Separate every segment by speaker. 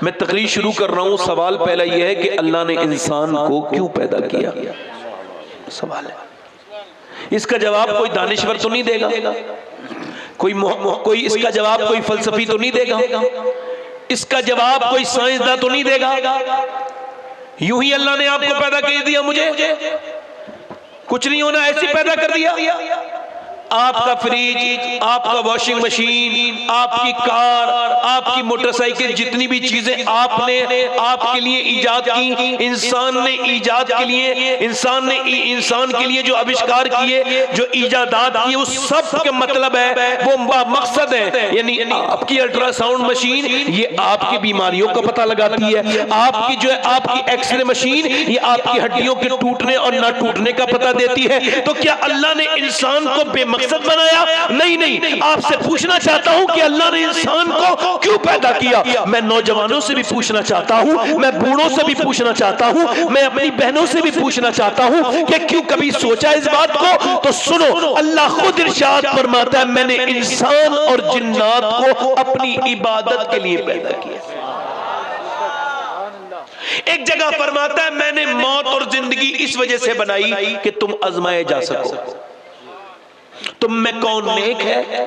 Speaker 1: मैं तकरीर शुरू कर रहा हूँ। सवाल पहला यह है कि अल्लाह ने इंसान को क्यों पैदा किया? सवाल है, इसका जवाब कोई दानिश्वर तो नहीं देगा, कोई इसका जवाब कोई फलसफी तो नहीं देगा, इसका जवाब कोई साइंसदान तो नहीं देगा। यूं ही अल्लाह ने आपको पैदा कर दिया, मुझे कुछ नहीं होना, ऐसे पैदा कर दिया। आपका फ्रिज, आपका वॉशिंग मशीन, आपकी कार, आपकी मोटरसाइकिल, जितनी भी चीजें आपने आपके लिए ईजाद की, इंसान ने ईजाद के लिए, इंसान के लिए जो आविष्कार किए, जो ईजादात किए, उस सब का मतलब है, वो मकसद है। यानी आपकी अल्ट्रासाउंड मशीन ये आपकी बीमारियों का पता लगाती है, आपकी जो है आपकी एक्सरे मशीन ये आपकी हड्डियों के टूटने और ना टूटने का पता देती है। तो क्या अल्लाह ने इंसान को बेमकसद बनाया? नहीं, आपसे पूछना चाहता हूं कि अल्लाह ने इंसान को क्यों पैदा किया? मैं नौजवानों से भी पूछना चाहता हूं, मैं बूढ़ों से भी पूछना चाहता हूं, मैं अपनी बहनों से भी पूछना चाहता हूं कि क्यों कभी सोचा इस बात को? तो सुनो, अल्लाह खुद इरशाद फरमाता है, मैंने इंसान और जिन्नात को अपनी इबादत के लिए पैदा किया। एक जगह फरमाता है, मैंने मौत और जिंदगी इस वजह से बनाई कि तुम आजमाए जा सको। तुम में कौन नेक है,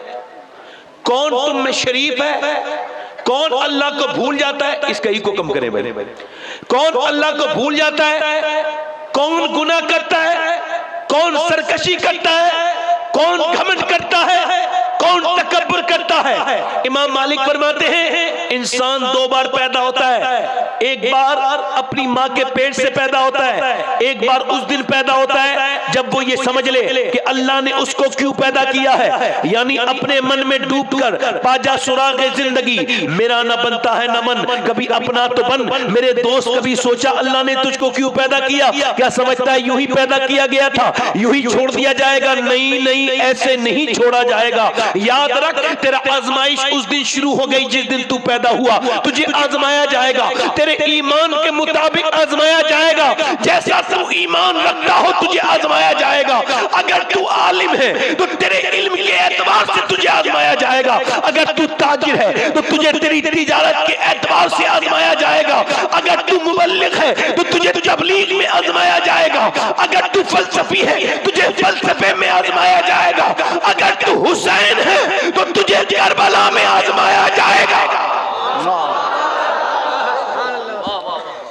Speaker 1: कौन तुम में शरीफ है, कौन अल्लाह को भूल जाता है, इसका ही को कम करे भाई, कौन अल्लाह को भूल जाता है, कौन गुनाह करता है, कौन सरकशी करता है, कौन घमंड करता है, कौन तकब्बुर करता है। इमाम मालिक फरमाते हैं, इंसान दो बार पैदा होता है, एक बार अपनी माँ के पेट से पैदा होता है, एक बार उस दिन पैदा होता है जब वो ये समझ ले कि अल्लाह ने उसको क्यों पैदा किया है। यानी अपने मन में डूबकर पाजा सुरागे जिंदगी, मेरा न बनता है न मन, कभी अपना तो बन मेरे दोस्त। कभी सोचा अल्लाह ने तुझको क्यों पैदा किया? क्या समझता है यूं ही पैदा किया गया था, यूं ही छोड़ दिया जाएगा? नहीं, ऐसे नहीं छोड़ा जाएगा। याद रख, तेरा आजमाइश उस दिन शुरू हो गई जिस दिन तू पैदा हुआ। तुझे आजमाया जाएगा, तेरे ईमान के मुताबिक आजमाया जाएगा। जैसा तू ईमान रखता हो तुझे आजमाया जाएगा। अगर तू आलिम है तो तेरे इल्म के एतबार से तुझे आजमाया जाएगा। अगर तू ताजिर है तो तुझे तेरी तिजारत के एतबार से आजमाया जाएगा। अगर तू मुबल्लिग है तो तुझे तबलीग में आजमाया जाएगा। अगर तू फलसफी है तुझे फलसफे में आजमाया जाएगा। अगर तू हुसैन है तो तुझे करबला में आजमाया जाएगा।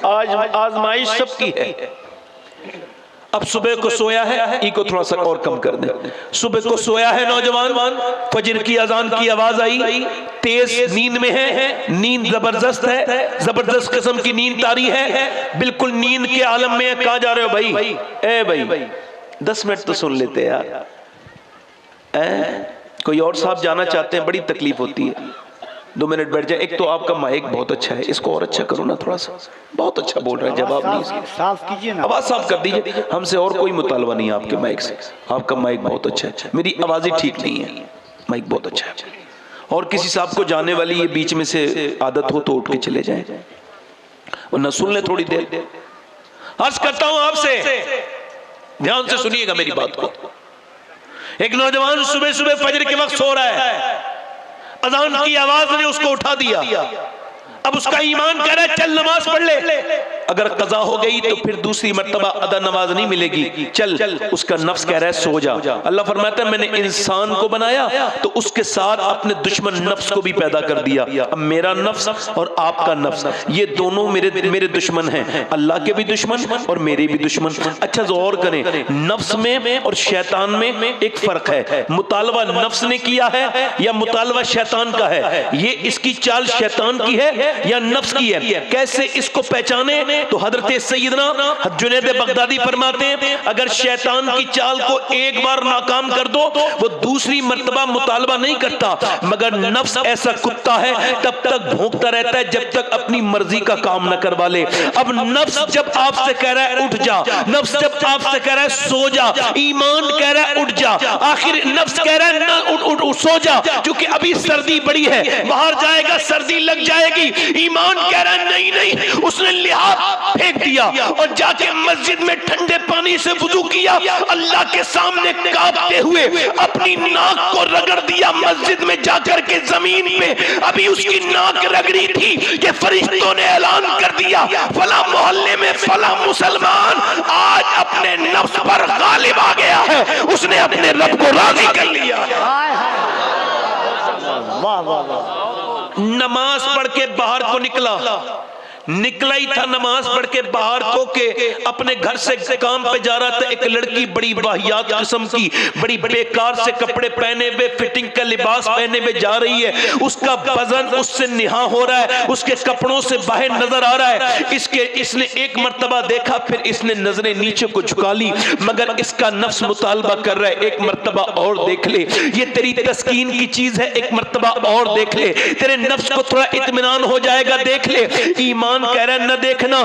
Speaker 1: आज आजमाइश सबकी है। अब सुबह को सोया है, इको थोड़ा सा और कम कर दे। सुबह को सोया है नौजवान, फजर की अजान की आवाज आई, तेज नींद में है, नींद जबरदस्त है, जबरदस्त किस्म की नींद तारी है, बिल्कुल नींद के आलम में। कहां जा रहे हो भाई? ए भाई 10 मिनट तो सुन लेते यार। कोई और साहब जाना चाहते हैं, बड़ी तकलीफ होती है, 2 मिनट बैठ जाए। एक तो आपका माइक बहुत अच्छा है, इसको और अच्छा करो ना थोड़ा सा। बहुत अच्छा बोल रहे हैं, जवाब नहीं,
Speaker 2: साफ कीजिए ना,
Speaker 1: आवाज साफ कर दीजिए। हमसे और कोई मुतालबा नहीं है आपके माइक से। आपका माइक बहुत अच्छा है, मेरी आवाज ही ठीक नहीं है, माइक बहुत अच्छा है। और किसी साहब को जाने वाली ये बीच में से आदत हो तो उठ के चले जाए, वरना सुन ले थोड़ी देर। अर्ज करता हूं आपसे, ध्यान से सुनिएगा मेरी बात को। एक नौजवान सुबह सुबह फजर के वक्त सो रहा है, अजान की आवाज ने उसको उठा दिया। अब उसका ईमान कह रहा है चल नमाज पढ़ ले। अगर कज़ा हो गई तो फिर दूसरी मर्तबा अदा नमाज नहीं मिलेगी, चल। उसका नफ्स कह रहा है सो जा। अल्लाह फरमाता है मैंने इंसान को बनाया तो उसके साथ अपने दुश्मन नफ्स को भी पैदा कर दिया। अब मेरा नफ्स और आपका नफ्स, ये दोनों मेरे दुश्मन हैं, अल्लाह के भी दुश्मन और मेरे भी दुश्मन। अच्छा गौर करें, नफ्स में और शैतान में एक फर्क है। मुतालबा नफ्स ने किया है या मुतालबा शैतान का है? ये इसकी चाल शैतान की है या नफ्स की है? कैसे इसको पहचाने? तो हजरत सैयदना जुनैद बगदादी फरमाते हैं अगर शैतान की चाल को एक बार नाकाम कर दो वो दूसरी मर्तबा मुतालबा नहीं करता, मगर नफ्स ऐसा कुत्ता है तब तक भौंकता रहता है जब तक अपनी मर्जी का काम न करवा ले। अब नफ्स जब आपसे कह रहा है उठ जा, नफ्स जब आपसे कह रहा है सो जा, ईमान कह रहा है उठ जा, आखिर नफ्स कह रहा है ना उठ सो जा, क्योंकि अभी सर्दी बड़ी है, बाहर जाएगा सर्दी लग जाएगी। ईमान कह रहा है नहीं, उसने लिहाज फेंक दिया और जाके मस्जिद में ठंडे पानी से वुजू किया, अल्लाह के सामने कांपते हुए अपनी नाक को रगड़ दिया। मस्जिद में जाकर के जमीन पे अभी उसकी नाक रगड़ी थी कि फरिश्तों ने ऐलान कर दिया, फला मोहल्ले में फला मुसलमान आज अपने नफ्स पर गालिब आ गया है, उसने अपने रब को राजी कर लिया। नमाज पढ़ के बाहर को निकला ही था, नमाज पढ़ के बाहर को के अपने घर से काम पे जा रहा था। एक लड़की बड़ी वाहियात किस्म की, बड़ी बेकार से कपड़े पहने हुए, फिटिंग का लिबास पहने हुए जा रही है। उसका वजन उससे निहा हो रहा है, उसके कपड़ों से बाहर नजर आ रहा है। इसने एक मर्तबा देखा, फिर इसने नजरें नीचे को झुका ली, मगर इसका नफ्स मुतालबा कर रहा है, एक मर्तबा और देख ले, ये तेरी तस्कीन की चीज है, एक मर्तबा और देख ले, तेरे नफ्स को थोड़ा इत्मीनान हो जाएगा, देख ले। ईमान कह रहा है न देखना,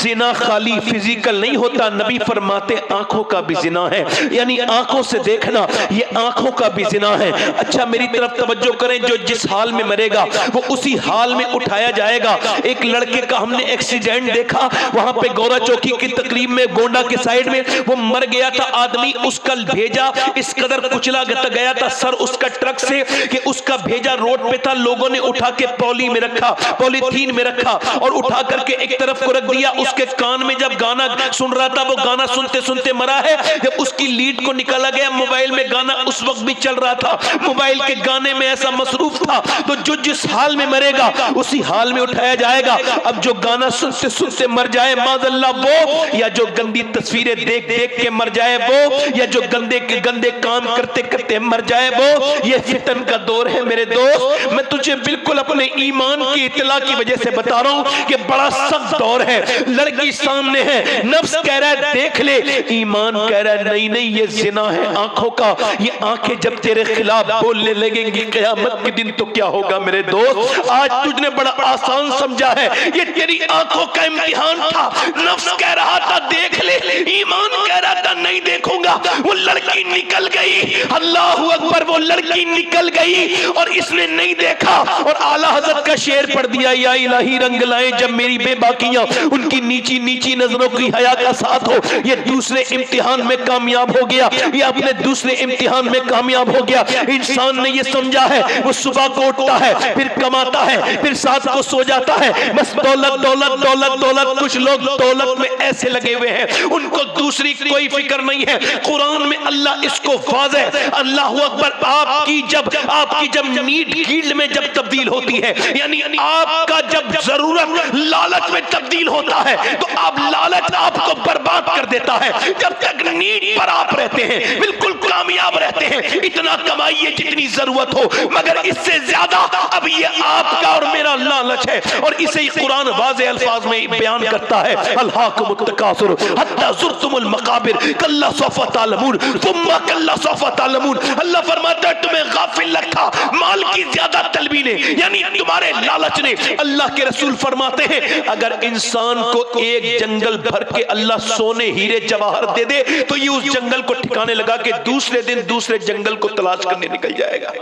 Speaker 1: जिना खाली फिजिकल नहीं होता, नबी फरमाते आंखों का भी जिना है, यानी आंखों से देखना ये आंखों का भी जिना है। अच्छा मेरी तरफ तवज्जो करें, जो जिस हाल में मरेगा वो उसी हाल में उठाया जाएगा। एक लड़के का हमने एक्सीडेंट देखा, वहां पे गौरा चौकी की तकरीब में, गोंडा के साइड में वो मर गया था आदमी, उसका भेजा इस कदर कुचला गया था सर उसका ट्रक से कि उसका भेजा रोड पे था, लोगों ने उठा के पॉली में रखा, पॉलीथीन में रखा और उठा करके एक तरफ को रख दिया। उसके कान में जब गाना सुन रहा था, वो गाना सुनते सुनते मरा है। जब उसकी लीड को निकाला गया, मोबाइल में गाना उस वक्त भी चल रहा था, मोबाइल के गाने में ऐसा मसरूफ था। तो जो जिस हाल में मरेगा उसी हाल में उठाया जाएगा। अब जो गाना सुनते सुनते मर जाए माज़अल्लाह वो, या जो गंदी तस्वीरें देख देख के मर जाए वो, या जो गंदे के गंदे काम करते करते मर जाए वो। ये फितन का दौर है मेरे दोस्त, मैं तुझे बिल्कुल अपने ईमान की इत्तला की वजह से बता रहा हूं कि बड़ा सख्त दौर है। लड़की सामने है, नफ्स कह रहा है देख ले, ईमान कह रहा है नहीं नहीं ये जिना है आंखों का। ये आंखें जब तेरे खिलाफ बोलने लगेंगी क़यामत के दिन तो क्या होगा मेरे दोस्त। आज तुझने बड़ा आसान समझा है, ये तेरी आंखों का इम्तिहान था। नफ्स कह रहा था देख ले, ईमान कह रहा था नहीं देखूंगा। वो लड़की निकल गई, अल्लाहू अकबर, वो लड़की निकल गई और इसने नहीं देखा और आला हज़रत का शेर पढ़ दिया, या इलाही रंग लाए जब मेरी बेबाकियां उनकी नीची नीची नजरों की हया का साथ हो। ये दूसरे इम्तिहान में कामयाब हो गया, ये अपने दूसरे इम्तिहान में कामयाब हो गया। इंसान ने ये समझा है वो सुबह को उठता है, फिर कमाता है, फिर साथ को सो जाता है, बस दौलत दौलत दौलत दौलत। कुछ लोग दौलत में ऐसे लगे हुए हैं उनको दूसरी कोई फिक्र नहीं है। कुरान में अल्लाह इसको वाज़ेह, अल्लाहू अकबर, आपकी जब नीड गील्ड में जब तब्दील होती है, यानी आपका जब जरूरत लालच में तब्दील होता है तो आप लालच आपको बर्बाद कर देता है। जब तक नीड पर आप रहते हैं बिल्कुल कामयाब रहते हैं, इतना कमाइए जितनी जरूरत हो, मगर इससे ज्यादा अब ये आपका और मेरा लालच है। और इसे कुरान वाज़ेह अल्फाज में बयान करता है, अल्हाकुमुत तकासुर हत्ता ज़ुरतुमुल मकाबिर कल्ला सौफ़ा तालमून सुम्मा कल्ला सौफ़ा तालमून। अल्लाह फरमाता है तुम्हें गाफिल रखा माल की ज्यादा तलबी ने, यानी तुम्हारे लालच ने। अल्लाह के रसूल फरमाते हैं अगर इंसान को एक जंगल भर के अल्लाह सोने हीरे जवाहर दे दे तो ये उस जंगल को ठिकाने लगा के दूसरे दिन दूसरे जंगल को तलाश करने निकल जाएगा।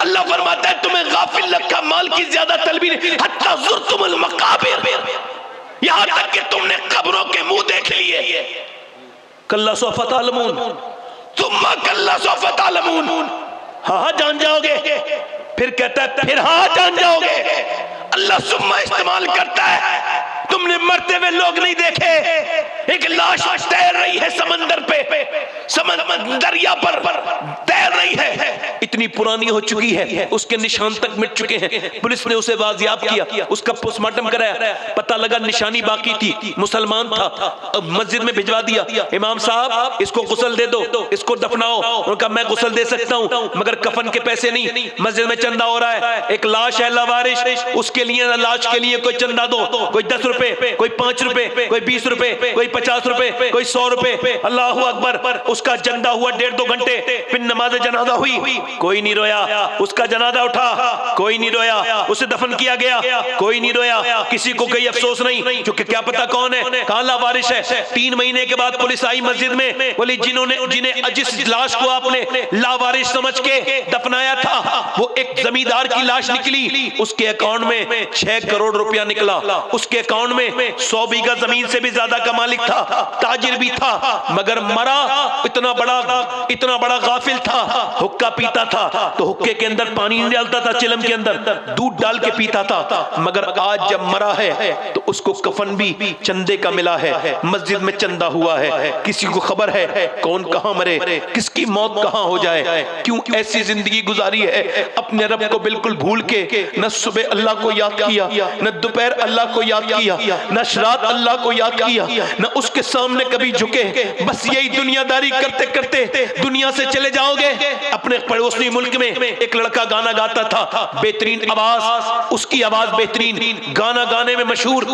Speaker 1: अल्लाह फरमाता है तुम्हें गाफिल रखा माल की ज्यादा तलबी ने, हत्ता ज़ुरतुमुल मकाबिर, यहां तक कि तुमने कब्रों के मुंह देख लिए। कल्ला सौफ़ा तालमून तुम्मा कल्ला सौफ़ा तालमून, हाँ जान जाओगे। फिर कहता है फिर हाँ जान जाओगे। अल्लाह सुम्मा इस्तेमाल करता है, तुमने मरते हुए लोग नहीं देखे, एक लाश तैर रही है समंदर पे, दरिया पर तैर रही है, इतनी पुरानी हो चुकी है, उसके निशान तक मिट चुके हैं। पुलिस ने उसे बाजियाब किया, उसका पोस्टमार्टम कराया, पता लगा निशानी बाकी थी, मुसलमान था। मस्जिद में भिजवा दिया, इमाम साहब इसको गुस्ल दे दो, इसको दफनाओ। उनका मैं गुस्ल दे सकता हूँ मगर कफन के पैसे नहीं। मस्जिद में चंदा हो रहा है, एक लाश है लावारिश, उसके लिए लाश के लिए कोई चंदा दो, कोई 10 रुपए, कोई 5 रुपए, कोई 20 रुपए, कोई 50 रुपए, कोई 100 रुपए, अल्लाह अकबर। उसका जंदा हुआ 1.5-2 घंटे, फिर नमाज जनाजा हुई, कोई नहीं रोया। उसका जनाजा उठा, कोई नहीं रोया। उसे दफन किया गया, कोई नहीं रोया। किसी को कोई अफसोस नहीं, क्योंकि क्या पता कौन है, कहां लावारिश है। 3 महीने के बाद पुलिस आई मस्जिद में, बोली जिस लाश को आपने लावारिश समझ के दफनाया था, वो एक जमींदार की लाश निकली। उसके अकाउंट में 6 करोड़ रुपया निकला। उसके अकाउंट में 100 बीघा जमीन से भी ज्यादा का मालिक था, ताजिर भी था, मगर मरा इतना बड़ा गाफिल था, हुक्का पीता था तो हुक्के के अंदर पानी नहीं डालता था, चिलम के अंदर दूध डाल के पीता था। मगर आज जब मरा है तो उसको कफन भी चंदे का मिला है, मस्जिद में चंदा हुआ है। किसी को खबर है कौन कहां मरे, किसकी मौत कहां हो जाए, क्यों ऐसी जिंदगी गुजारी है। अपने रब को बिल्कुल भूल के न सुबह अल्लाह को याद किया, न दोपहर अल्लाह को याद किया, न रात अल्लाह को याद किया, न उसके सामने कभी झुके। बस यही दुनियादारी करते करते दुनिया से चले जाओगे। अपने पड़ोसी मुल्क में एक लड़का गाना गाता था, बेहतरीन आवाज, उसकी आवाज बेहतरीन, गाना गाने में मशहूर।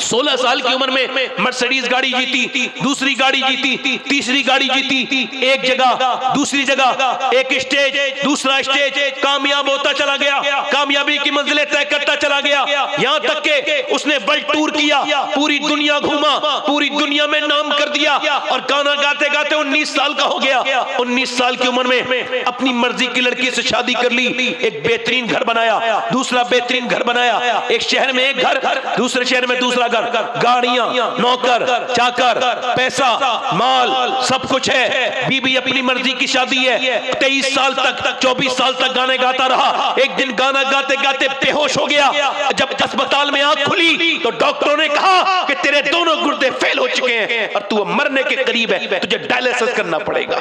Speaker 1: 16 साल की उम्र में मर्सिडीज गाड़ी जीती, दूसरी गाड़ी जीती, तीसरी गाड़ी जीती, एक जगह दूसरी जगह, एक स्टेज दूसरा स्टेज, कामयाब होता चला गया, कामयाबी की मंजिलें तय करता चला गया। यहां तक के उसने वर्ल्ड टूर किया, पूरी दुनिया घूमा, पूरी दुनिया में नाम कर दिया, और गाना गाते गाते 19 साल का हो गया। 19 साल की उम्र में अपनी मर्जी की लड़की से शादी कर ली, एक बेहतरीन घर बनाया, दूसरा बेहतरीन घर बनाया, एक शहर में एक घर, दूसरे शहर में दूसरा घर, गाड़ियां, नौकर चाकर, पैसा माल सब कुछ है। बीबी अपनी मर्जी की शादी है। 23 साल तक 24 साल तक गाने गाता रहा। एक दिन गाना गाते गाते बेहोश हो गया। जब अस्पताल में आंख खुली तो डॉक्टरों ने कहा कि तेरे दोनों गुर्दे फेल हो चुके हैं और तू मरने के करीब है, तुझे डायलिसिस करना पड़ेगा।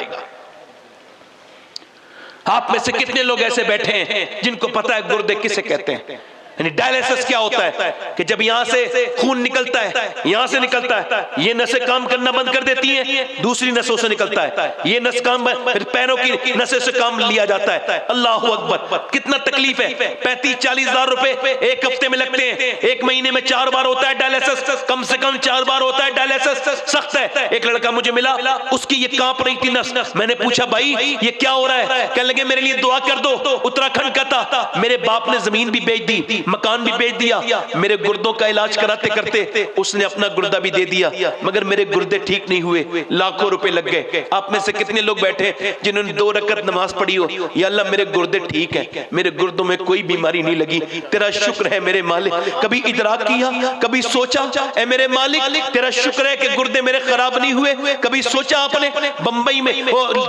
Speaker 1: आप में से कितने लोग ऐसे बैठे हैं जिनको पता है गुर्दे किसे कहते हैं? डायलिसिस क्या होता है कि जब यहां से खून निकलता है, यहां से निकलता है, ये नसें काम करना बंद कर देती हैं, दूसरी नसों से निकलता है, ये नस काम, फिर पैरों की नसें से काम लिया जाता है। अल्लाह अकबर, कितना तकलीफ है। 35-40 हजार रुपए एक हफ्ते में लगते हैं, एक महीने में 4 बार होता है डायलिसिस, कम से कम 4 बार होता है डायलिसिस, सख्त है। एक लड़का मुझे मिला, उसकी ये कांप रही थी नस। मैंने पूछा भाई ये क्या हो रहा है? कहने लगे मेरे लिए दुआ कर दो। उत्तराखंड का था, मेरे बाप ने जमीन भी बेच दी, मकान भी बेच दिया, मेरे गुर्दों का इलाज कराते करते उसने अपना गुर्दा भी दे दिया, मगर मेरे गुर्दे ठीक नहीं हुए, लाखों रुपए लग गए। आप में से कितने लोग बैठे जिन्होंने 2 रकअत नमाज पढ़ी हो, या अल्लाह मेरे गुर्दे ठीक है, मेरे गुर्दों में कोई बीमारी नहीं लगी, तेरा शुक्र है मेरे मालिक। कभी इदराक किया, कभी सोचा ऐ मेरे मालिक तेरा शुक्र है कि गुर्दे मेरे खराब नहीं हुए? कभी सोचा आपने? बंबई में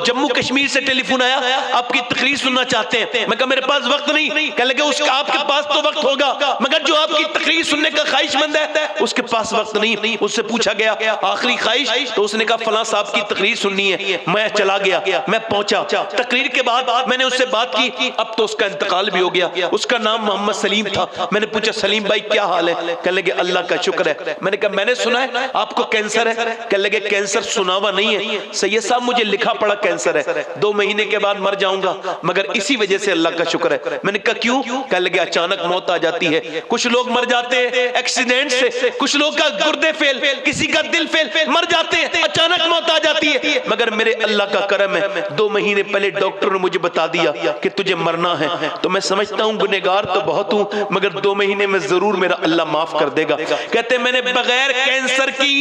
Speaker 1: जम्मू कश्मीर से टेलीफोन आया, आपकी तकरीर सुनना चाहते हैं। मैं कहा मेरे पास वक्त नहीं। कहने लगे उसका आपके पास तो वक्त होगा, मगर जो आपकी तकरीर सुनने का ख्वाहिशमंद है उसके पास वक्त नहीं। उससे पूछा गया आखिरी ख्वाहिश, तो उसने कहा फलां साहब की तकरीर सुननी है। मैं चला गया, मैं पहुंचा, तकरीर के बाद मैंने उससे बात की, अब तो उसका इंतकाल भी हो गया। उसका नाम मोहम्मद सलीम था। मैंने पूछा सलीम भाई क्या हाल है? कहने लगे अल्लाह का शुक्र है। मैंने कहा मैंने सुना है आपको कैंसर है। कहने लगे कैंसर सुना हुआ नहीं है सैयद साहब, मुझे लिखा पड़ा कैंसर है, 2 महीने के बाद मर जाऊंगा, मगर इसी वजह से अल्लाह का शुक्र है। मैंने कहा क्यों? कहने लगे अचानक मौत आ जाती है, कुछ लोग मर जाते हैं एक्सीडेंट से, कुछ लोग का गुर्दे फेल, किसी का दिल फेल, मर जाते हैं, अचानक मौत आ जाती है। मगर मेरे अल्लाह का करम है, 2 महीने पहले डॉक्टर ने मुझे बता दिया कि तुझे मरना है। तो मैं समझता हूँ गुनहगार तो बहुत हूँ, मगर 2 महीने में जरूर मेरा अल्लाह माफ कर देगा। कहते मैंने बगैर कैंसर की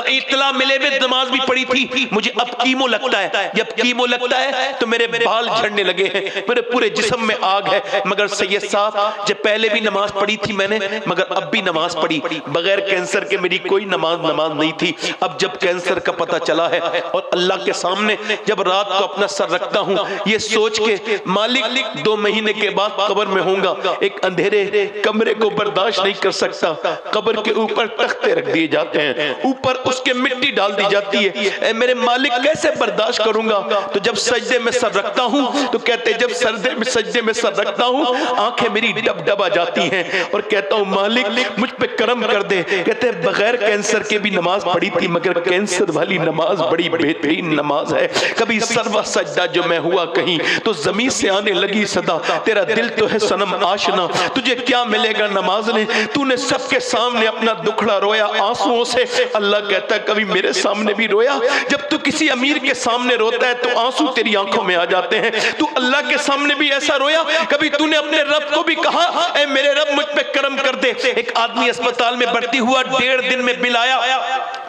Speaker 1: इत्तला मिले हुए नमाज भी पढ़ी थी, मुझे अब कीमो लगता है। जब कीमो लगता है तो मेरे बाल झड़ने लगे हैं, मेरे पूरे जिस्म में आग है। मगर सैयद साहब जब पहले भी नमाज पढ़ी थी मैंने, मगर अब भी नमाज पढ़ी, बगैर कैंसर के मेरी कोई नमाज नहीं थी। अब जब कैंसर का पता चला है और अल्लाह के सामने जब रात को अपना सर रखता हूँ ये सोच के मालिक 2 महीने के बाद कब्र में होऊंगा, एक अंधेरे कमरे को बर्दाश्त नहीं कर सकता। कब्र के ऊपर तख्ते रख दिए जाते हैं, ऊपर उसके मिट्टी डाल दी जाती है। मेरे मालिक कैसे बर्दाश्त करूंगा? तो जब सजदे में सर रखता हूँ तो कहते जब सजदे में सर रखता हूँ आंखें मेरी डब दब आ जाती हैं और कहता हूँ मालिक मुझ पे करम कर दे। कहते हैं बगैर कैंसर के भी नमाज पढ़ी थी, मगर कैंसर वाली नमाज बड़ी बेहतरीन नमाज है। कभी सरवा सजदा जो मैं हुआ कहीं तो जमीन से आने लगी सदा, तेरा दिल तो है सनम आशना, तुझे क्या मिलेगा नमाज ने, तूने सबके सामने अपना दुखड़ा रोया आंसुओं से। अल्लाह कहता है कभी मेरे सामने भी रोया? जब तू किसी अमीर के सामने रोता है तो आंसू तेरी आंखों में आ जाते हैं, तू अल्लाह के सामने भी ऐसा रोया? कभी तूने अपने रब को भी कहा ऐ मेरे रब मुझ पे करम कर दे? एक आदमी अस्पताल में भर्ती हुआ, 1.5 दिन में बिल आया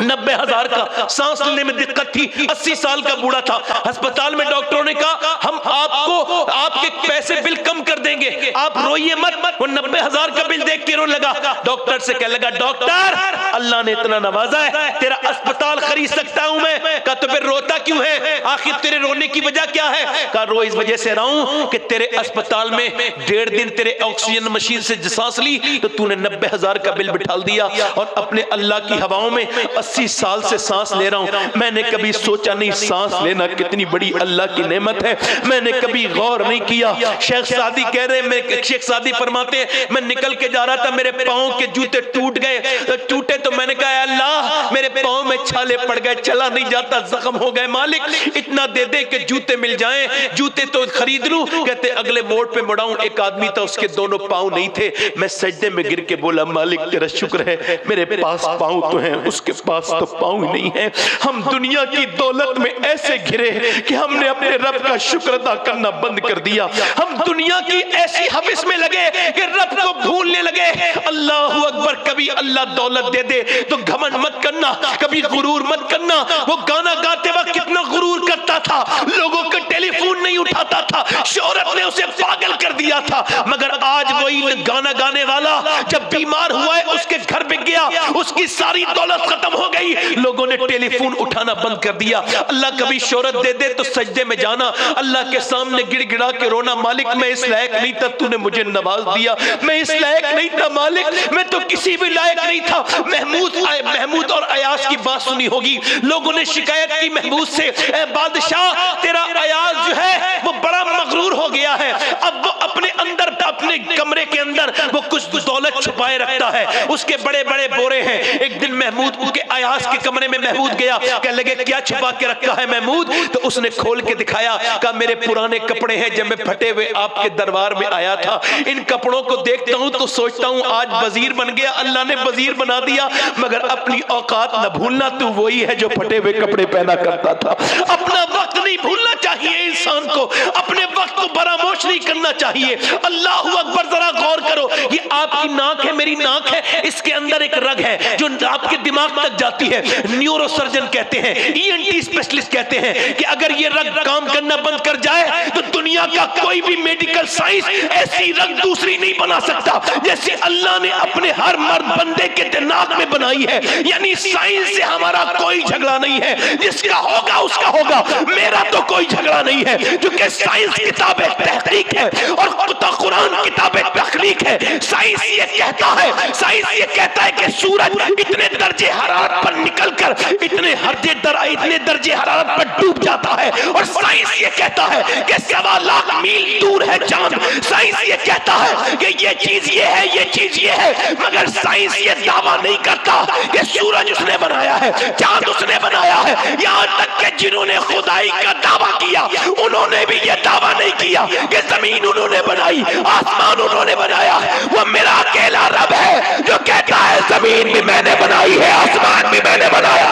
Speaker 1: 90,000 का, सांस लेने में दिक्कत थी, 80 साल का बूढ़ा था। अस्पताल में डॉक्टरों ने कहा हम आपको आपके पैसे बिल कम कर देंगे, आप रोइए मत। वो 90,000 का बिल देख के रोने लगा। डॉक्टर से कहने लगा डॉक्टर अल्लाह ने इतना नवाजा है, तेरा अस्पताल खरीद सकता हूं मैं। कहा तो फिर रोता क्यों है, आखिर तेरे रोने की वजह क्या है? कहा रो इस वजह से रहा हूं कि तेरे अस्पताल में 1.5 दिन तेरे ऑक्सीजन मशीन से सांस ली तो तूने 90,000 का बिल बिठा दिया और अपने अल्लाह की हवाओं में 80 साल से सांस ले रहा हूं। मैंने कभी सोचा नहीं सांस लेना कितनी बड़ी अल्लाह की नेमत है, मैंने कभी गौर नहीं किया। शेख सादी कह रहे हैं, शेख सादी फरमाते हैं मैं निकल के जा रहा था, मेरे पांव के जूते टूट गए, टूटे तो मैंने कहा अल्लाह मेरे पांव में छाले पड़ गए, चला नहीं जाता, जख्म हो गए, मालिक इतना दे दे कि जूते मिल जाएं, जूते तो खरीद लूं। कहते अगले मोड़ पे मुड़ाऊं, एक आदमी था उसके दोनों पांव नहीं थे, मैं सजदे में गिर के बोला मालिक तेरा शुक्र है मेरे पास पांव तो हैं, उसके पास तो पांव ही नहीं है। हम दुनिया की दौलत में ऐसे घिरे कि हमने अपने रब का शुक्र अदा करना बंद कर दिया। हम दुनिया की ऐसी हविस में लगे कि रब को भूलने लगे। अल्लाहू अकबर, कभी अल्लाह दौलत दे दे तो घमंड मत करना, कभी गुरूर मत करना। वो गाना गाते वक्त कितना गुरूर करता था, लोगों का टेलीफोन नहीं उठाता था, शोहरत ने उसे पागल कर दिया था। मगर आज वही गाना गाने वाला जब बीमार हुआ है उसके घर बिक गया, उसकी सारी दौलत खत्म हो गई, लोगों ने टेलीफोन उठाना बंद कर दिया। अल्लाह कभी शोहरत दे दे तो सजदे में जाना, अल्लाह के सामने गिड़गिड़ा के रोना, मालिक मैं इस लायक नहीं था, तूने मुझे नवाज दिया, मैं इस लायक नहीं था मालिक, मैं तो किसी भी लायक नहीं था। महमूद और अयाज की बात सुनी होगी, लोगों ने शिकायत की महमूद से, ए बादशाह तेरा अयाज जो है वो बड़ा मगरूर हो गया है, अब वो अपने अंदर अपने कमरे के अंदर वो कुछ दौलत छुपाए रखता है, उसके बड़े बड़े बोरे हैं। एक दिन महमूद के अयाज के कमरे में महमूद गया, कह लगे क्या छुपा के रखा है महमूद? तो उसने खोल के दिखाया, कहा मेरे पुराने कपड़े हैं जब मैं फटे हुए आपके दरबार में आया था, इन कपड़ों को देखता हूं तो सोचता हूं आज वजीर बन गया, अल्लाह ने वजीर बना दिया, मगर अपनी औकात न भूलना, तू वही है जो फटे हुए कपड़े पहना करता था। अपना वक्त नहीं भूलना चाहिए इंसान को, अपने वक्त को फरामोश नहीं करना चाहिए। अल्लाह अकबर, जरा गौर करो, ये आपकी नाक है, मेरी नाक है, इसके अंदर एक रग है जो आपके दिमाग तक जाती है। न्यूरोसर्जन कहते हैं, ईएनटी स्पेशलिस्ट कहते हैं कि अगर ये रग काम करना बंद कर जाए तो दुनिया का कोई भी मेडिकल साइंस ऐसी रग दूसरी नहीं बना सकता जैसे अल्लाह ने अपने हर मर्द बंदे के नाक में बनाई है। यानी साइंस से हमारा कोई झगड़ा नहीं है, जिसका होगा उसका होगा, मेरा तो कोई झगड़ा नहीं है, क्योंकि साइंस किताबें तहकीक है और कुरान किताबें तखलीक है। साइंस ये कहता है, साइंस ये कहता है कि सूरज इतने दर्जे हरारत पर निकलकर इतने दर्जे हरारत पर डूब जाता है, और साइंस ये कहता है कि 1.25 लाख मील दूर है चांद। साइंस ये कहता है कि ये चीज ये है, ये चीज ये है, मगर साइंस ये दावा नहीं करता कि सूरज उसने बनाया है, चांद उसने बनाया है। यहाँ तक कि जिन्होंने खुदाई का दावा किया उन्होंने भी ये दावा नहीं किया कि जमीन उन्होंने बनाई, आसमान उन्होंने बनाया है। वो मेरा अकेला रब है जो कहता है जमीन भी मैंने बनाई है, आसमान भी मैंने बनाया।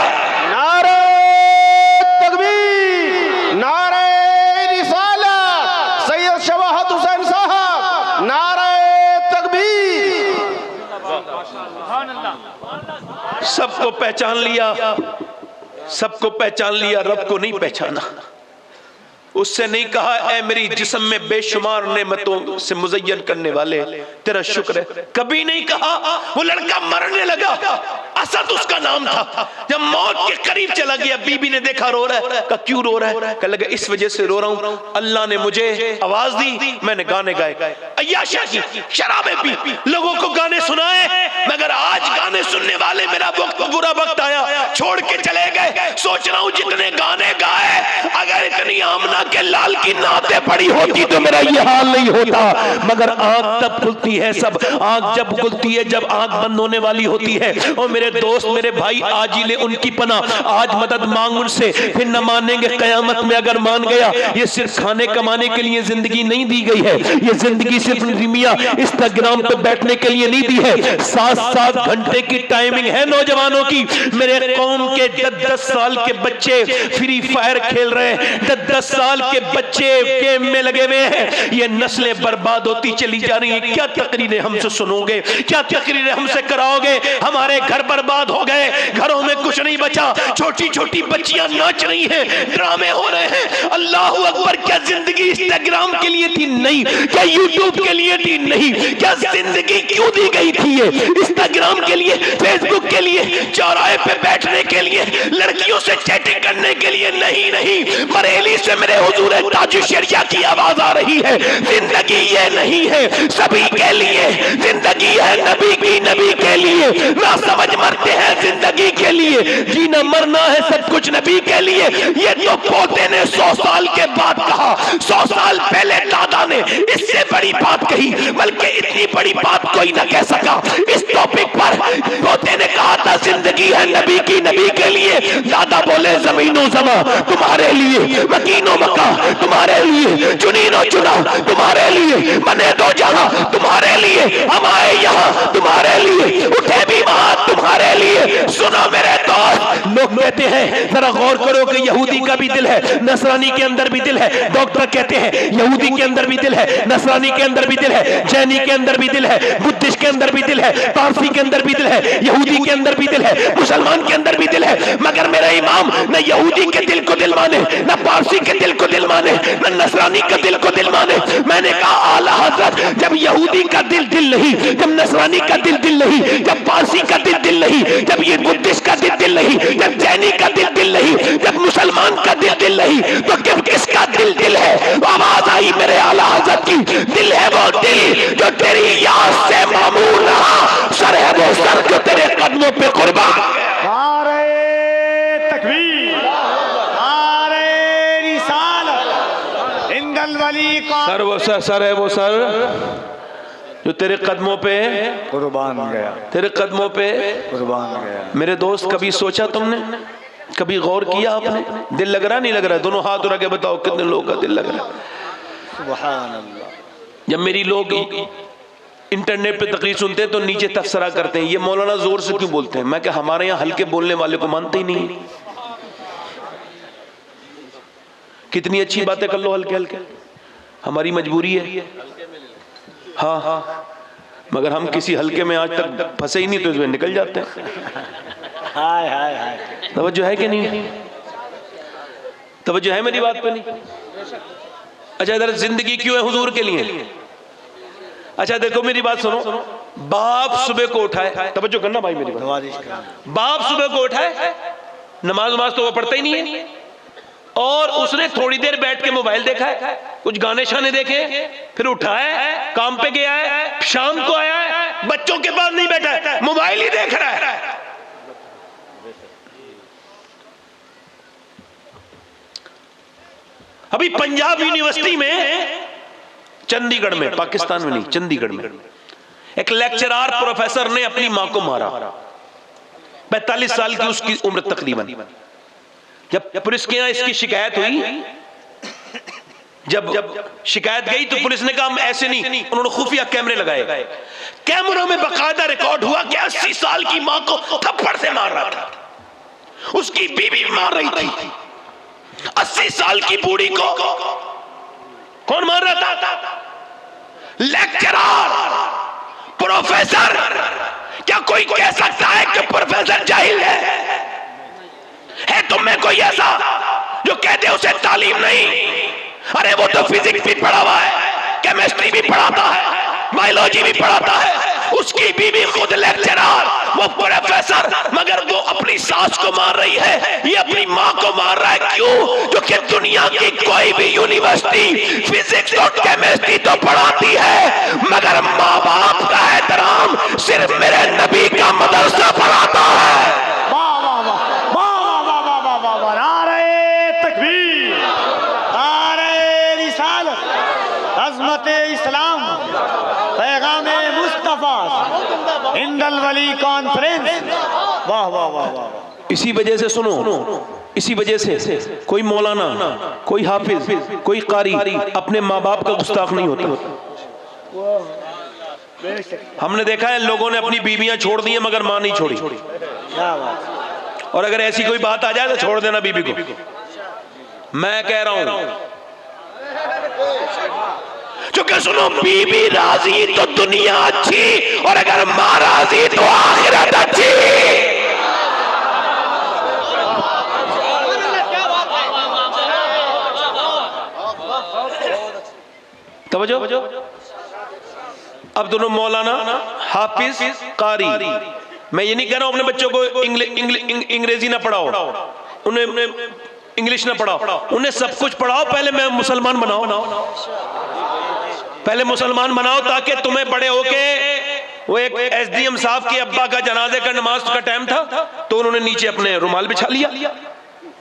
Speaker 2: नारे तकबीर, नारे रिसालत, सैयद शवाहत हुसैन साहब, नारे तकबीर।
Speaker 1: सबको पहचान लिया, सबको पहचान लिया, रब को नहीं पहचाना। उससे नहीं कहा ऐ मेरी जिस्म में बेशुमार नेमतों से मुज़य्यन करने वाले तेरा शुक्र है, कभी नहीं कहा। वो लड़का मरने लगा, असद उसका नाम था, जब मौत के करीब चला गया बीबी ने देखा रो रहा है, कहा क्यों रो रहा है? कहा लगा इस वजह से रो रहा हूं, अल्लाह ने मुझे आवाज दी, मैंने गाने गाए, अय्याशा की, शराबें पी, लोगों को गाने सुनाए, मगर आज गाने सुनने वाले मेरा बुरा वक्त आया, छोड़ के चले गए। सोच रहा हूं जितने गाने गाए अगर इतनी आमना के लाल की नाते पड़ी होती तो मेरा ये हाल नहीं होता। मगर आंख तब खुलती है, सब आंख जब खुलती है जब आंख बंद होने वाली होती है। और मेरे दोस्त मेरे भाई आज ही ले उनकी पनाह, आज मदद मांग उनसे, फिर न मानेंगे कयामत में अगर मान गया। ये सिर्फ खाने कमाने के लिए जिंदगी नहीं दी गई है, ये जिंदगी सिर्फ रिमिया इंस्टाग्राम पे बैठने के लिए नहीं दी है। 7-7 घंटे की टाइमिंग है नौजवानों की। मेरे कौम के 10-10 साल के बच्चे फ्री फायर खेल रहे हैं, 10-10 साल के बच्चे गेम में लगे हुए हैं। ये नस्लें बर्बाद होती चली जा रही हैं। क्या तकरीरें हमसे सुनोगे, क्या तकरीरें हमसे कराओगे? हमारे घर बर्बाद हो गए, घरों में कुछ नहीं बचा, छोटी छोटी बच्चियां नाच रही हैं, ड्रामे हो रहे हैं। अल्लाह अकबर, क्या जिंदगी इंस्टाग्राम के लिए थी? नहीं। क्या यूट्यूब के लिए थी? नहीं। क्या जिंदगी क्यों दी गई थी? ये इंस्टाग्राम के लिए, फेसबुक के लिए, चौराहे पे बैठने के लिए, लड़कियों से चैटिंग करने के लिए? नहीं नहीं। बरेली से मेरे हुजूर ताज शरिया की आवाज आ रही है। जिंदगी ये नहीं है सभी के लिए, जिंदगी है नबी की, नबी के लिए। ना समझ मरते हैं जिंदगी के लिए, जीना मरना है सब कुछ नबी के लिए। ये तो पोते ने 100 साल के बाद कहा, 100 साल पहले दादा ने इससे बड़ी बात कही, बल्कि इतनी बड़ी बात कोई ना कह सका। इस टॉपिक पर पोते ने कहा था जिंदगी है नबी की, नबी के लिए। दादा बोले जमीनों जमा तुम्हारे लिए, मकीनों मक्का तुम्हारे लिए, चुनीनो चुना तुम्हारे लिए, बने दो जहां तुम्हारे लिए, हम आए यहाँ तुम्हारे लिए, उठे भी वहां तुम्हारे लिए। सुनो मेरे दोस्त, लोग कहते हैं, जरा गौर करो कि यहूदी का भी दिल है, नसरानी के अंदर भी दिल है। डॉक्टर कहते हैं यहूदी के अंदर भी दिल है, नसरानी के अंदर भी दिल है, जैनी के अंदर भी दिल है, बुद्धिस्ट के अंदर भी दिल है, पारसी के अंदर भी दिल है, यहूदी के अंदर भी दिल है, मुसलमान के अंदर भी दिल है। मगर मेरा इमाम न यहूदी के दिल को दिल माने, न पारसी के दिल को दिल माने, न नसरानी का दिल को दिल माने। मैंने कहा आला हजरत, जब यहूदी का दिल दिल नहीं, जब नसरानी का दिल दिल नहीं, जब पारसी का दिल दिल नहीं, जब ये बुद्धिस्ट का दिल दिल नहीं, जब जैनी का दिल दिल नहीं, जब मुसलमान का दिल दिल नहीं, तो किस किसका दिल दिल है? आवाज आई मेरे आला हजरत की, दिल है वो दिल जो तेरी याद से मामूर रहा, सर है वो सर जो तेरे कदमों पे कुर्बान।
Speaker 2: नारे तकबीर, नारे रिसालत, इंदल वली का
Speaker 1: सर वो सर है वो सर जो तेरे कदमों पे
Speaker 2: कुर्बान गया,
Speaker 1: तेरे कदमों पे
Speaker 2: कुर्बान गया।
Speaker 1: मेरे दोस्त, कभी सोचा तुमने, कभी गौर किया आपने? दिल लग रहा नहीं लग रहा? दोनों हाथ उठा के बताओ कितने लोगों का दिल लग रहा है?
Speaker 2: सुभान अल्लाह।
Speaker 1: जब मेरी लोग इंटरनेट पे तकरीर सुनते हैं तो नीचे तबसरा करते हैं, ये मौलाना जोर से क्यों बोलते हैं? मैं क्या हमारे यहाँ हल्के बोलने वाले को मानते ही नहीं? कितनी अच्छी बातें कर लो हल्के हल्के, हमारी मजबूरी है। हाँ हाँ, मगर हम किसी हल्के में आज तक फंसे ही नहीं तो इसमें निकल जाते हैं।
Speaker 2: हाय हाय हाय,
Speaker 1: तवज्जो है कि नहीं? तवज्जो है मेरी बात पे? नहीं। अच्छा, इधर जिंदगी क्यों है? हुजूर के लिए। अच्छा देखो मेरी बात सुनो, बाप सुबह को उठाए, तवज्जो करना भाई मेरी बात, बाप सुबह को उठाए, नमाज तो वो पढ़ता ही नहीं है, और उसने थोड़ी देर बैठ के मोबाइल देखा है, कुछ गाने शाने देखे, फिर उठा है, काम पे गया है, शाम को आया है, बच्चों के पास नहीं बैठा है, मोबाइल ही देख रहा है। अभी पंजाब यूनिवर्सिटी में, चंडीगढ़ में, पाकिस्तान में नहीं, चंडीगढ़ में एक लेक्चरर प्रोफेसर ने अपनी मां को मारा। 45 साल की उसकी उम्र तकरीबन। जब पुलिस के यहां इसकी शिकायत हुई, जब शिकायत गई तो पुलिस ने कहा हम ऐसे नहीं, उन्होंने खुफिया कैमरे लगाए, कैमरों में बकायदा रिकॉर्ड हुआ कि 80 साल की मां को थप्पड़ से मार रहा था, उसकी बीवी मार रही थी। 80 साल की बूढ़ी को कौन मार रहा था? Lecturer, professor. क्या कोई कह सकता है कि प्रोफेसर जाहिल है तो मैं कोई ऐसा जो कहते उसे तालीम नहीं? अरे वो तो फिजिक्स भी पढ़ा हुआ है, केमिस्ट्री भी पढ़ाता है, बायोलॉजी भी पढ़ाता है, उसकी बीवी खुद लेक्चरर, वो प्रोफेसर, मगर वो अपनी सास को मार रही है, ये अपनी माँ को मार रहा है। क्यों? जो कि दुनिया की कोई भी यूनिवर्सिटी फिजिक्स और केमिस्ट्री तो पढ़ाती है, मगर माँ बाप का एहतराम सिर्फ मेरे नबी का मदरसा पढ़ाता है।
Speaker 2: वाह वाह वाह वाह वाह वाह वाह वाह वाह, नारे तकबीर, नारे
Speaker 3: हिंदल वली कॉन्फ्रेंस। वाह वाह वाह वाह।
Speaker 1: इसी वजह से सुनो, इसी वजह से कोई मौलाना, कोई हाफिज, कोई कारी अपने माँ बाप का गुस्ताख नहीं होता। हमने देखा है लोगों ने अपनी बीवियां छोड़ दी हैं मगर मां नहीं छोड़ी। और अगर ऐसी कोई बात आ जाए तो छोड़ देना बीबी को। मैं कह रहा हूं क्योंकि सुनो, बीबी राजी तो दुनिया अच्छी, और अगर मां राजी तो आखिरत अच्छी। तवज्जो। अब दोनों मौलाना, हाफिज, कारी, मैं ये नहीं कह रहा हूं अपने बच्चों को अंग्रेजी ना पढ़ाओ, उन्हें इंग्लिश ना पढ़ाओ, उन्हें सब कुछ पढ़ाओ। पहले मैं मुसलमान बनाओ, पहले मुसलमान बनाओ ताकि तुम्हें बड़े होके, वो एक एसडीएम साहब के अब्बा का जनाजे का नमाज का टाइम था तो उन्होंने नीचे अपने रुमाल बिछा लिया,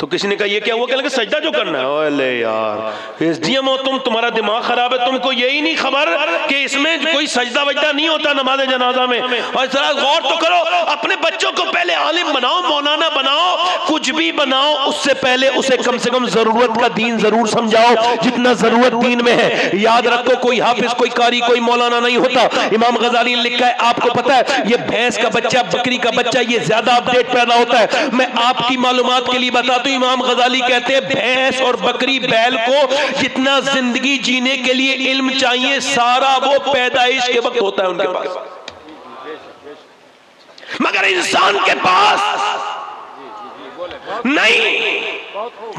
Speaker 1: तो किसी ने कहा ये क्या हुआ? कहने लगे सजदा जो करना है। ओले यार, एसडीएम हो तुम, तुम्हारा दिमाग खराब है, तुमको यही नहीं खबर कि इसमें कोई सजदा वजदा नहीं होता नमाज जनाजा में। और जरा गौर तो करो, अपने बच्चों को पहले आलिम बनाओ, मौलाना बनाओ, कुछ भी बनाओ, उससे पहले उसे कम से कम जरूरत का दीन जरूर समझाओ, जितना जरूरत दीन में है। याद रखो, कोई हाफिज, कोई कारी, कोई मौलाना नहीं होता। इमाम गजाली ने लिखा है, आपको पता है ये भैंस का बच्चा, बकरी का बच्चा, ये ज्यादा अपडेट पैदा होता है। मैं आपकी मालूमात के लिए बता दूं, इमाम गजाली कहते हैं भैंस और बकरी, बैल को जितना जिंदगी जीने के लिए इल्म चाहिए सारा वो पैदाइश के वक्त होता है उनके पास, मगर इंसान के पास नहीं।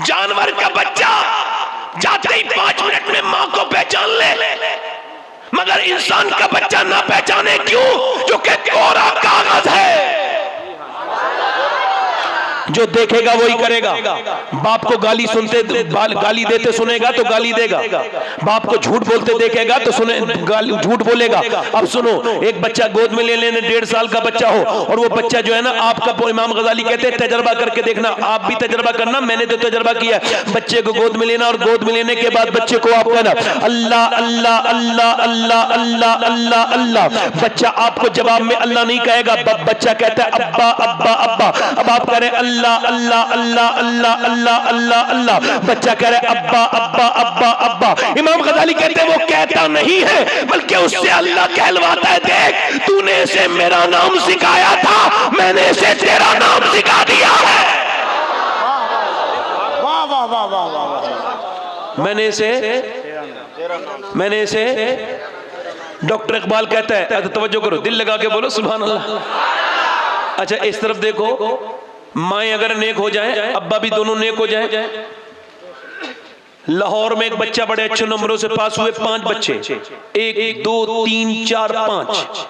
Speaker 1: जानवर का बच्चा जाते ही 5 मिनट में मां को पहचान ले, मगर इंसान का बच्चा ना पहचाने। क्यों? जो कि कोरा कागज है, जो देखेगा वही करेगा। बाप को गाली सुनते, गाली देते सुनेगा तो गाली देगा, बाप को झूठ बोलते देखेगा तो झूठ बोलेगा। अब सुनो, एक बच्चा गोद में ले लेने 1.5 साल का बच्चा हो, और वो बच्चा जो है ना आपका, इमाम गजाली कहते हैं तजर्बा करके देखना, आप भी तजर्बा करना, मैंने तो तजर्बा किया। बच्चे को गोद में लेना और गोद में लेने के बाद बच्चे को आप कहना अल्लाह अल्लाह अल्लाह अल्लाह अल्लाह अल्लाह अल्लाह। बच्चा आपको जवाब में अल्लाह नहीं कहेगा, बच्चा कहता है अब्बा अब्बा अब्बा। अब आप कह रहे हैं अल्लाह अल्लाह अल्लाह अल्लाह अल्लाह अल्लाह अल्लाह, बच्चा कह रहे अब्बा अब्बा अब्बा अब्बा। इमाम गजाली कहते हैं वो कहता नहीं है बल्कि उससे अल्लाह कहलवाता है, देख तूने इसे मेरा नाम सिखाया था, मैंने इसे तेरा नाम सिखा दिया है।
Speaker 3: वाह वाह वाह वाह वाह।
Speaker 1: मैंने इसे डॉक्टर इकबाल कहता है, तवज्जो करो, दिल लगा के बोलो सुभान अल्लाह। अच्छा इस तरफ देखो, माएँ अगर नेक हो जाए, अब्बा भी दोनों नेक हो जाए। लाहौर में एक बच्चा बड़े अच्छे नंबरों से पास हुए, 5 बच्चे, 1 2 3 4 5।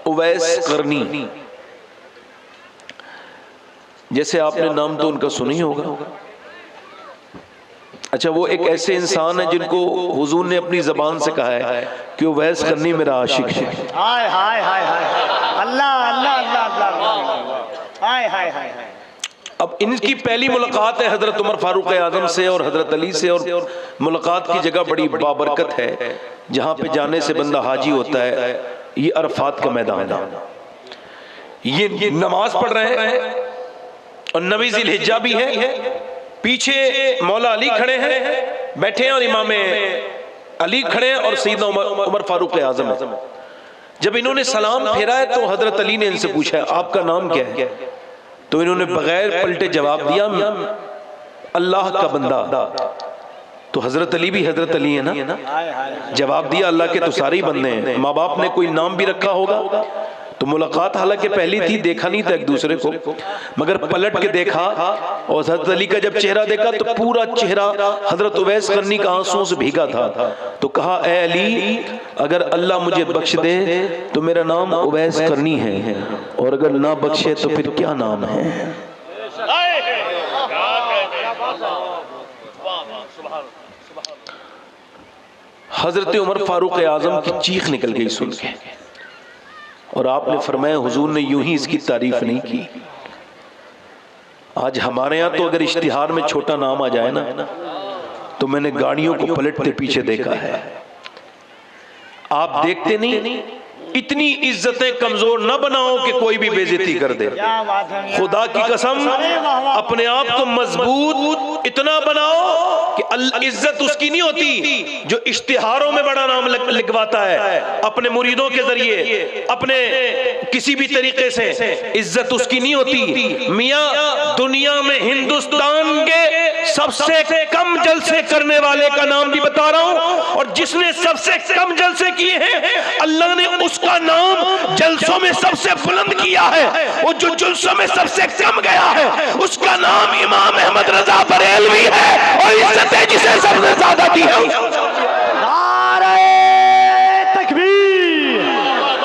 Speaker 1: उवैस करनी, जैसे आपने नाम तो उनका सुना ही होगा। अच्छा, वो एक ऐसे इंसान है जिनको हुजूर ने अपनी जबान से कहा है कि उवैस करनी मेरा आशिक है।
Speaker 3: हाय हाय हाय हाय, अल्लाह अल्लाह अल्लाह अल्लाह, हाय हाय हाय।
Speaker 1: अब इनकी पहली मुलाकात है हजरत उमर फारूक आजम से और हजरत अली से, और मुलाकात की जगह बड़ी बाबरकत है, जहां पे जाने से बंदा हाजी होता है। ये अरफात का मैदान है, ये नमाज पढ़ रहे हैं और नबी ज़िल-हिज्जा भी है, पीछे मौला अली खड़े हैं, बैठे हैं, और इमाम अली खड़े हैं और सैयदना उमर फारूक आजम है। जब इन्होंने सलाम फेरा है तो हजरत अली ने इनसे पूछा है आपका नाम क्या है? तो इन्होंने बगैर पलटे जवाब दिया अल्लाह का बंदा। तो हजरत अली भी हजरत अली है ना, जवाब दिया अल्लाह के तो सारे ही बंदे हैं। माँ बाप ने कोई नाम भी रखा होगा। तो मुलाकात हालांकि पहली थी, देखा नहीं था एक दूसरे को, मगर पलट के देखा और हजरत अली का जब चेहरा देखा तो पूरा चेहरा हजरत उवैस करनी का आंसुओं से भीगा था। तो कहा ए अली, अगर अल्लाह मुझे बख्श दे तो मेरा नाम उवैस करनी है, और अगर ना बख्शे तो फिर क्या नाम है? हजरत उमर फारूक आजम की चीख निकल गई सुन के, और आपने फरमाया हुजूर ने यूं ही इसकी तारीफ नहीं की। आज हमारे यहाँ तो अगर इश्तिहार में छोटा नाम आ जाए ना, तो मैंने गाड़ियों को पलटते पीछे देखा है। आप देखते नहीं इतनी इज्जतें कमजोर न बनाओ कि कोई भी बेइज्जती कर दे।
Speaker 3: क्या बात है,
Speaker 1: खुदा की कसम, अपने आप को मजबूत इतना बनाओ कि इज्जत उसकी नहीं होती जो इश्तिहारों में बड़ा नाम लिखवाता है अपने मुरीदों के जरिए, अपने किसी भी तरीके से। इज्जत उसकी नहीं होती। मियां, दुनिया में हिंदुस्तान के सबसे कम जलसे करने वाले का नाम भी बता रहा हूं, और जिसने सबसे कम जलसे किए हैं अल्लाह ने उसका नाम जलसों में सबसे बुलंद किया है। वो जो जलसों में सबसे कम गया है उसका नाम इमाम अहमद रजा बरेलवी है, और इज्जतें जिसे सबसे ज्यादा दी है।
Speaker 3: नारे तकबीर,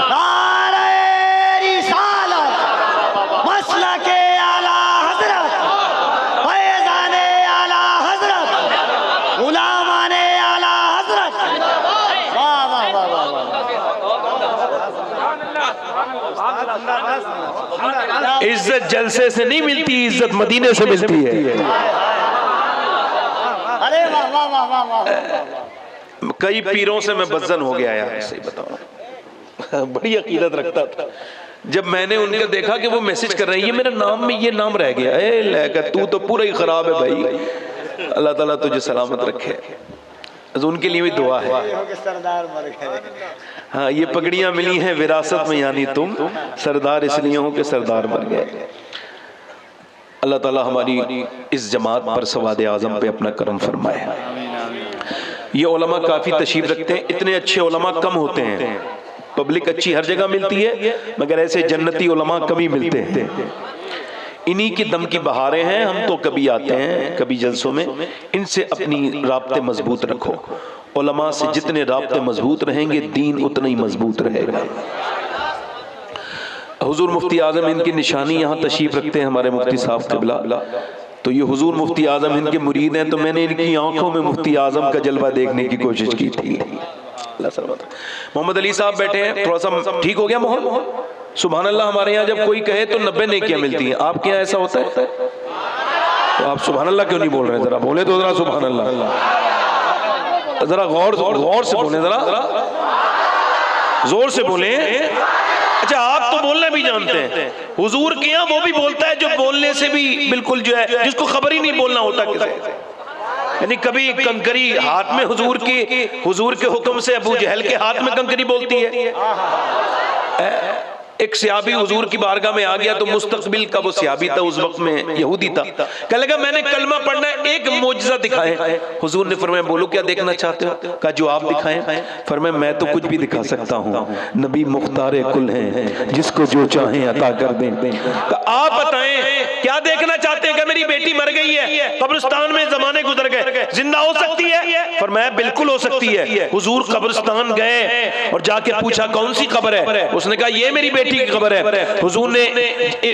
Speaker 3: नारे रिसालत, मसलके आला हजरत, फैज़ाने आला हजरत, गुलामाने आला हजरत। वाह वाह वाह वाह वाह।
Speaker 1: इज्जत जलसे से नहीं मिलती, इज्जत मदीने से मिलती है।
Speaker 3: अरे वाह वाह वाह वाह वाह।
Speaker 1: कई पीरों से मैं बज्जन हो गया यार, सही बताऊं। बड़ी अकीदत रखता था। जब मैंने उनका देखा कि वो मैसेज कर रही है मेरे नाम में ये नाम रह गया, ए लेकर तू तो पूरा ही खराब है भाई, अल्लाह ताला तुझे सलामत रखे। तो उनके लिए भी दुआ है।
Speaker 3: सरदार मर गए।
Speaker 1: हाँ, ये पगड़ियां मिली हैं विरासत में, यानी तुम सरदार इसलिए हो कि सरदार मर गए। अल्लाह ताला हमारी इस जमात पर सवाद आज़म पे अपना करम फरमाए। ये उलमा काफ़ी तशरीफ रखते हैं, इतने अच्छे उलमा कम होते हैं। पब्लिक अच्छी हर जगह मिलती है मगर ऐसे जन्नती उलमा कम ही मिलते हैं। इन्हीं की दम की बहारें हैं। हम तो कभी आते हैं कभी जलसों में, इनसे अपनी राब्ते मजबूत रखो। उलमा से जितने राब्ते मजबूत रहेंगे दीन उतना ही मजबूत रहेगा। हुजूर मुफ्ती आजम इनकी निशानी यहाँ तशरीफ रखते हैं हमारे मुफ्ती साहब क़िबला। तो ये हुजूर मुफ्ती आजम इनके मुरीद हैं, तो मैंने इनकी आंखों में मुफ्ती आजम का जलवा देखने की कोशिश की थी। मोहम्मद अली साहब बैठे हैं, थोड़ा सा ठीक हो गया माहौल? सुभान अल्लाह। हमारे यहाँ जब कोई कहे तो 90 नेकियां मिलती हैं, आपके यहाँ ऐसा होता है? तो आप सुभान अल्लाह क्यों नहीं बोल रहे? जरा बोले तो, जरा सुभान अल्लाह, जरा गौर से बोले, जरा जोर से बोले। अच्छा, आप तो बोलना भी जानते हैं, हुजूर के यहाँ वो भी बोलता है जो बोलने से भी बिल्कुल जो है, जिसको खबर ही नहीं बोलना होता किसे। यानी कभी कंकरी हाथ में हुजूर के हुक्म से अबू जहल के हाथ में कंकरी बोलती है। एक सहाबी हुजूर की बारगाह में आ गया तो मुस्तकबिल का वो सहाबी था, उस वक्त में यहूदी था। कह लगा मैंने कलमा पढ़ना है, एक मोजज़ा दिखाएं। हुजूर ने फरमाया बोलो क्या देखना चाहते हो? कहा जो आप दिखाएं। फरमाया मैं तो कुछ भी दिखा सकता हूँ, नबी मुख्तार कुल हैं, जिसको जो चाहें अता कर दें। आप बताएं क्या देखना चाहते हैं? कि मेरी बेटी मर गई है, कब्रिस्तान में जमाने गुजर गए, जिंदा हो सकती है? फरमाया बिल्कुल हो सकती है। हुजूर कब्रिस्तान गए और जाके पूछा कौन सी कब्र है? उसने कहा ये मेरी बेटी की खबर है। हुजूर ने,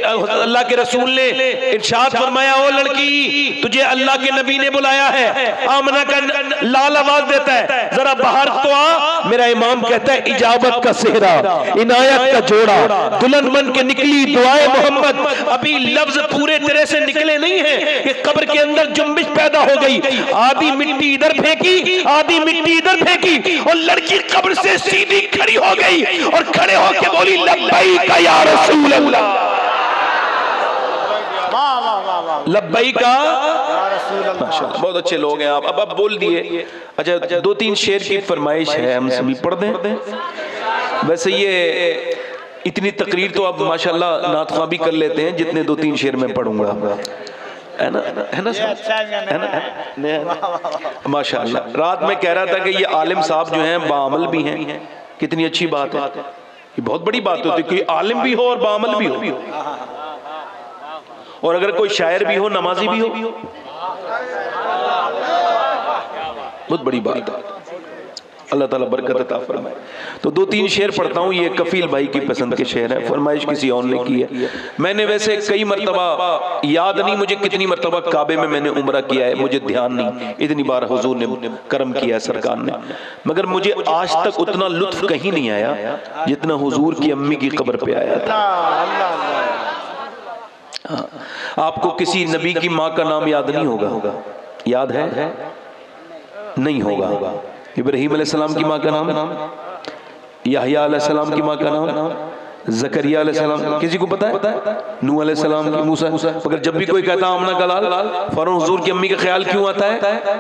Speaker 1: अल्लाह के रसूल ने इरशाद फरमाया ओ लड़की, तुझे अल्लाह के नबी ने बुलाया है। आमना का लाल आवाज देता है जरा बाहर तो आ। मेरा इमाम कहता है इजाबत का सेहरा, इनायत का जोड़ा, दुल्हन बन के निकली दुआए मोहम्मद। अभी लफ्ज पूरे तरह से निकले नहीं है कि कब्र के अंदर जुम्बिश पैदा हो गई। आधी मिट्टी इधर फेंकी, आधी मिट्टी इधर फेंकी, और लड़की कब्र से सीधी खड़ी हो गई और खड़े होके बोली लब्बैक या रसूल अल्लाह।
Speaker 3: वाह वाह वाह वाह।
Speaker 1: लब्बैक का
Speaker 3: या रसूल अल्लाह।
Speaker 1: माशाअल्लाह, बहुत अच्छे लोग हैं आप। अब बोल दिए। अच्छा, 2-3 शेर की फरमाइश है, हम सभी पढ़ दें। वैसे ये इतनी तकरीर तो अब माशाअल्लाह नातख़्वां भी कर लेते हैं जितने 2-3 शेर में पढ़ूंगा, है ना? है ना? माशाअल्लाह। रात में कह रहा था कि ये आलिम साहब जो हैं बाअमल भी हैं। कितनी अच्छी बात है, ये बहुत बड़ी बात होती है कि आलिम भी हो और बाअमल भी हो, और अगर कोई शायर भी हो, नमाजी भी हो, बहुत बड़ी बात है। अल्लाह ताला बरकत अता फरमाए। तो 2-3 शेर पढ़ता हूँ। ये कफील भाई की पसंद के शेर हैं, फरमाइश किसी और ने की है। मैंने वैसे कई मरतबा, याद नहीं मुझे कितनी मरतबा काबे में मैंने उम्रा किया है, मुझे ध्यान नहीं, इतनी बार हुजूर ने करम किया है सरकार ने, मगर मुझे आज तक उतना लुत्फ कहीं नहीं आया जितना हुजूर की अम्मी की कब्र पे आया था। आपको किसी नबी की माँ का नाम याद नहीं होगा? याद है? नहीं होगा। इब्राहीम अलैहिस्सलाम की माँ का नाम याहया अलैहिस्सलाम की माँ का नाम ज़करिया अलैहिस्सलाम। किसी को पता है? नूह अलैहिस्सलाम की मूसा। मगर जब भी कोई कहता आमना का लाल, फौरन हुजूर की अम्मी का ख्याल क्यों आता है?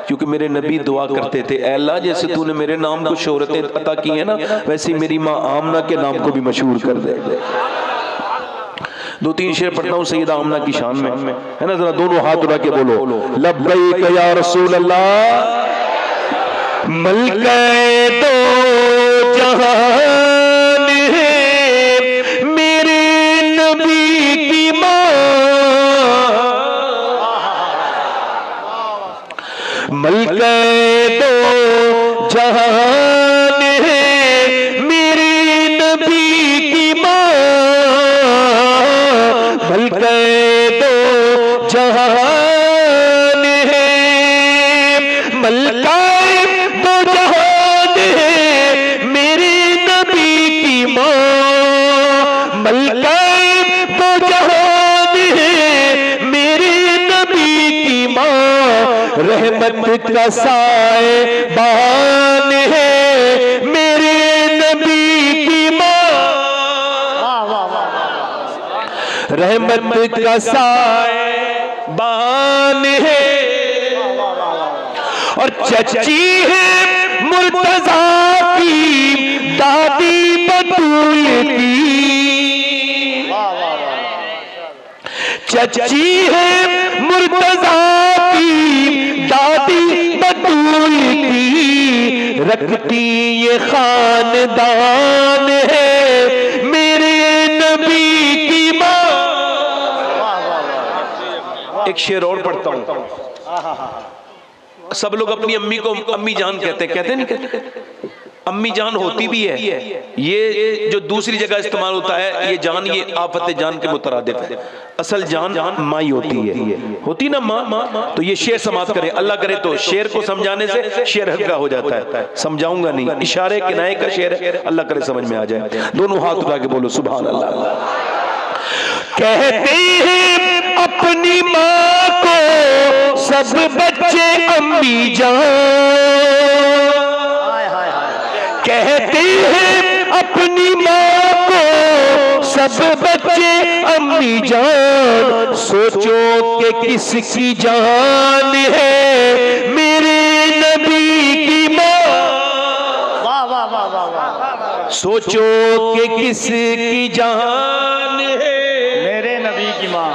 Speaker 1: क्योंकि मेरे नबी दुआ करते थे, ऐ अल्लाह जैसे तूने मेरे नाम को शोहरतें अता की है ना, वैसे मेरी माँ आमना के नाम को भी मशहूर कर दे। दो तीन शेर पढ़ता हूँ सैयदा आमना की शान में, है ना। जरा दोनों हाथ उठा के बोलो, लब्बैक या रसूल अल्लाह, मलके दो जहान है मेरे नबी की माँ, मलके दो जहान है मेरे नबी की माँ, मलके दो जहान है, मलका दो जहान है मेरे नबी की माँ, मलका दो जहान है मेरे नबी की माँ, रहमत का साएबान है मेरे नबी की माँ, रहमत का साएबान है, और चची है मुर्तजा की दादी बतूल की, चची है मुर्तजा की दादी बतूल की, रखती ये खानदान है मेरे नबी की माँ। एक शेर और पढ़ता हूँ। सब लोग अपनी अम्मी को अम्मी जान कहते हैं, कहते नहीं कहते? अम्मी जान होती भी है, ये जो दूसरी जगह इस्तेमाल होता है ये जान, ये आफत जान के मुतरादिफ है। असल जान माई होती ना माँ। तो ये शेर समाप्त करें, अल्लाह करे तो शेर को समझाने से शेर हल्का हो जाता है। समझाऊंगा नहीं, इशारे किनाए का शेर है, अल्लाह करे समझ में आ जाए। दोनों हाथ उठा के बोलो सुभान अल्लाह। कहते हैं अपनी माँ को सब बच्चे अम्मी जान, कहते हैं अपनी माँ को सब बच्चे अम्मी जान, सोचो कि किसकी जान है मेरे नबी की माँ, सोचो कि किसकी जान है
Speaker 3: मेरे नबी की माँ।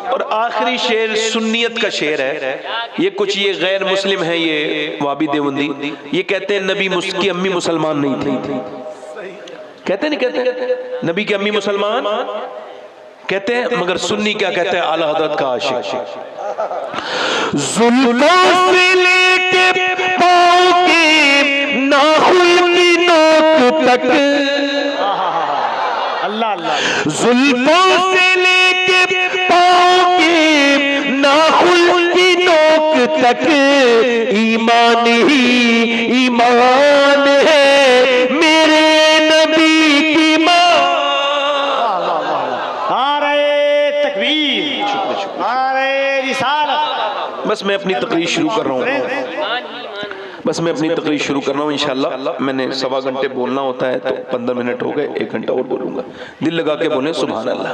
Speaker 1: और आखिरी शेर सुन्नियत का शेर है, ये कुछ ये गैर मुस्लिम है, ये वाबी देवबंदी, ये कहते हैं नबी की अम्मी मुसलमान नहीं थी। कहते नहीं कहते? नबी की अम्मी मुसलमान कहते हैं, मगर सुन्नी क्या कहते हैं? आला हजरत का आशिक। जुल्फों से लेके पाँव के नाखून की नोक तक,
Speaker 3: अल्लाह अल्लाह,
Speaker 1: जुल्फों से लेके पाँव के नाखून की नोक तक, ईमान ही ईमान है मेरे नबी की माँ।
Speaker 3: नारे तकबीर, नारे रिसालत।
Speaker 1: बस मैं अपनी तकरीर शुरू कर रहा हूँ, इंशाअल्लाह। मैंने 1.25 घंटे बोलना होता है, तो 15 मिनट हो गए, 1 घंटा और बोलूंगा। दिल लगा के बोले सुभान अल्लाह।